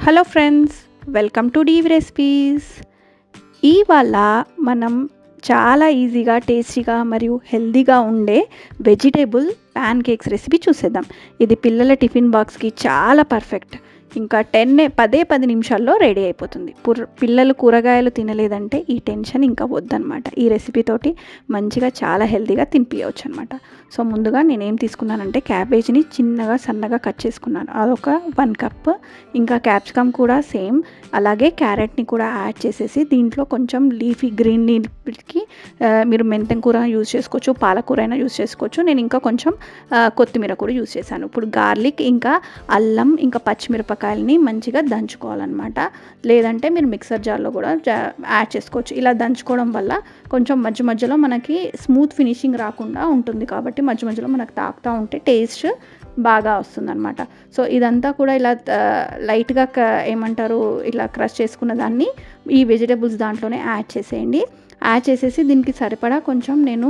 Hello friends, welcome to డీవ్ recipes. ఇవాళ మనం చాలా ఈజీగా, టేస్టీగా మరియు హెల్తీగా ఉండే వెజిటేబుల్ ప్యాన్ కేక్స్ రెసిపీ చూసేద్దాం. ఇది పిల్లల టిఫిన్ బాక్స్కి చాలా పర్ఫెక్ట్. ఇంకా 10 నిమిషాల్లో రెడీ అయిపోతుంది. పిల్లలు కూరగాయలు తినలేదంటే ఈ టెన్షన్ ఇంకా వద్దనమాట. ఈ రెసిపీతోటి మంచిగా చాలా హెల్తీగా తినిపించవచ్చు అనమాట. సో ముందుగా నేనేం తీసుకున్నానంటే క్యాబేజీని చిన్నగా సన్నగా కట్ చేసుకున్నాను. అదొక 1 కప్. ఇంకా క్యాప్సికమ్ కూడా సేమ్, అలాగే క్యారెట్ని కూడా యాడ్ చేసేసి దీంట్లో కొంచెం లీఫీ గ్రీన్ లీఫ్కి మీరు మెంతం కూర యూజ్ చేసుకోవచ్చు, పాలకూర అయినా యూజ్ చేసుకోవచ్చు. నేను ఇంకా కొంచెం కొత్తిమీర కూడా యూజ్ చేశాను. ఇప్పుడు గార్లిక్, ఇంకా అల్లం, ఇంకా పచ్చిమిరపకాయలని మంచిగా దంచుకోవాలన్నమాట. లేదంటే మీరు మిక్సర్ జార్లో కూడా యాడ్ చేసుకోవచ్చు. ఇలా దంచుకోవడం వల్ల కొంచెం మధ్య మధ్యలో మనకి స్మూత్ ఫినిషింగ్ రాకుండా ఉంటుంది. కాబట్టి మధ్య మధ్యలో మనకు తాకుతూ ఉంటే టేస్ట్ బాగా వస్తుందన్నమాట. సో ఇదంతా కూడా ఇలా లైట్గా ఏమంటారు, ఇలా క్రష్ చేసుకున్న దాన్ని ఈ వెజిటేబుల్స్ దాంట్లోనే యాడ్ చేసేయండి. యాడ్ చేసేసి దీనికి సరిపడా కొంచెం నేను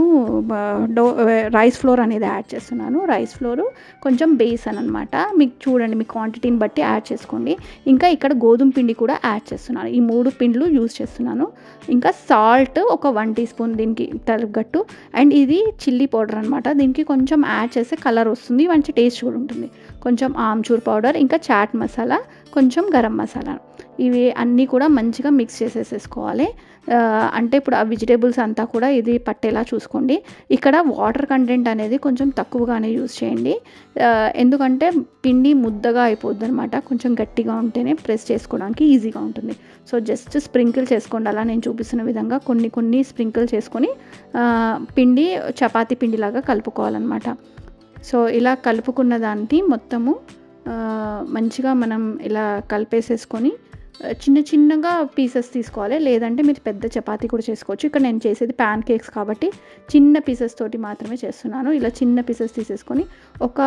రైస్ ఫ్లోర్ అనేది యాడ్ చేస్తున్నాను. రైస్ ఫ్లోరు కొంచెం బేసన్ అనమాట. మీకు చూడండి, మీ క్వాంటిటీని బట్టి యాడ్ చేసుకోండి. ఇంకా ఇక్కడ గోధుమ పిండి కూడా యాడ్ చేస్తున్నాను. ఈ 3 పిండ్లు యూజ్ చేస్తున్నాను. ఇంకా సాల్ట్ ఒక 1 టీ స్పూన్ దీనికి తగ్గట్టు. అండ్ ఇది చిల్లీ పౌడర్ అనమాట. దీనికి కొంచెం యాడ్ చేస్తే కలర్ వస్తుంది, మంచి టేస్ట్ కూడా ఉంటుంది. కొంచెం ఆమ్చూర్ పౌడర్, ఇంకా చాట్ మసాలా, కొంచెం గరం మసాలా, ఇవి అన్నీ కూడా మంచిగా మిక్స్ చేసేసుకోవాలి. అంటే ఇప్పుడు ఆ వెజిటేబుల్స్ అంతా కూడా ఇది పట్టేలా చూసుకోండి. ఇక్కడ వాటర్ కంటెంట్ అనేది కొంచెం తక్కువగానే యూజ్ చేయండి. ఎందుకంటే పిండి ముద్దగా అయిపోద్ది అనమాట. కొంచెం గట్టిగా ఉంటేనే ప్రెస్ చేసుకోవడానికి ఈజీగా ఉంటుంది. సో జస్ట్ స్ప్రింకిల్ చేసుకోండి. అలా నేను చూపిస్తున్న విధంగా కొన్ని స్ప్రింకిల్ చేసుకొని పిండి చపాతీ పిండిలాగా కలుపుకోవాలన్నమాట. సో ఇలా కలుపుకున్న దాన్ని మొత్తము మంచిగా మనం ఇలా కలిపేసేసుకొని చిన్నగా పీసెస్ తీసుకోవాలి. లేదంటే మీరు పెద్ద చపాతీ కూడా చేసుకోవచ్చు. ఇక్కడ నేను చేసేది ప్యాన్ కేక్స్ కాబట్టి చిన్న పీసెస్ తోటి మాత్రమే చేస్తున్నాను. ఇలా చిన్న పీసెస్ తీసేసుకొని ఒక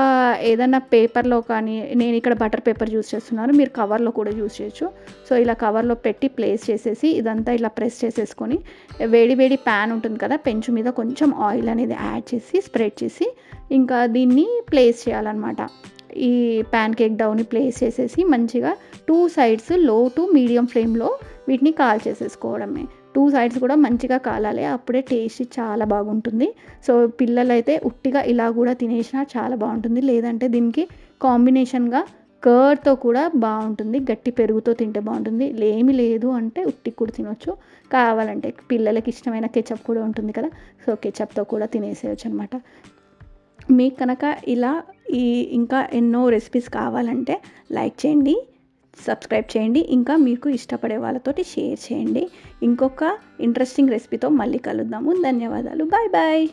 ఏదైనా పేపర్లో, కానీ నేను ఇక్కడ బటర్ పేపర్ యూజ్ చేస్తున్నాను, మీరు కవర్లో కూడా యూజ్ చేయొచ్చు. సో ఇలా కవర్లో పెట్టి ప్లేస్ చేసేసి ఇదంతా ఇలా ప్రెస్ చేసేసుకొని వేడి ప్యాన్ ఉంటుంది కదా, పెంచు మీద కొంచెం ఆయిల్ అనేది యాడ్ చేసి స్ప్రెడ్ చేసి ఇంకా దీన్ని ప్లేస్ చేయాలన్నమాట. ఈ ప్యాన్ కేక్ డౌని ప్లేస్ చేసేసి మంచిగా 2 సైడ్స్ లో టు మీడియం ఫ్లేమ్లో వీటిని కాల్ చేసేసుకోవడమే. 2 సైడ్స్ కూడా మంచిగా కాలాలి, అప్పుడే టేస్ట్ చాలా బాగుంటుంది. సో పిల్లలైతే ఉట్టిగా ఇలా కూడా తినేసినా చాలా బాగుంటుంది. లేదంటే దీనికి కాంబినేషన్గా కర్డ్తో కూడా బాగుంటుంది, గట్టి పెరుగుతో తింటే బాగుంటుంది. ఏమీ లేదు అంటే ఉట్టి కూడా తినొచ్చు. కావాలంటే పిల్లలకి ఇష్టమైన కెచప్ కూడా ఉంటుంది కదా, సో కెచప్తో కూడా తినేసేయచ్చు అనమాట. మీకు కనుక ఇలా ఇంకా ఎన్నో రెసిపీస్ కావాలంటే లైక్ చేయండి, సబ్స్క్రైబ్ చేయండి, ఇంకా మీకు ఇష్టపడే వాళ్ళతోటి షేర్ చేయండి. ఇంకొక ఇంట్రెస్టింగ్ రెసిపీతో మళ్ళీ కలుద్దాము. ధన్యవాదాలు. Bye bye.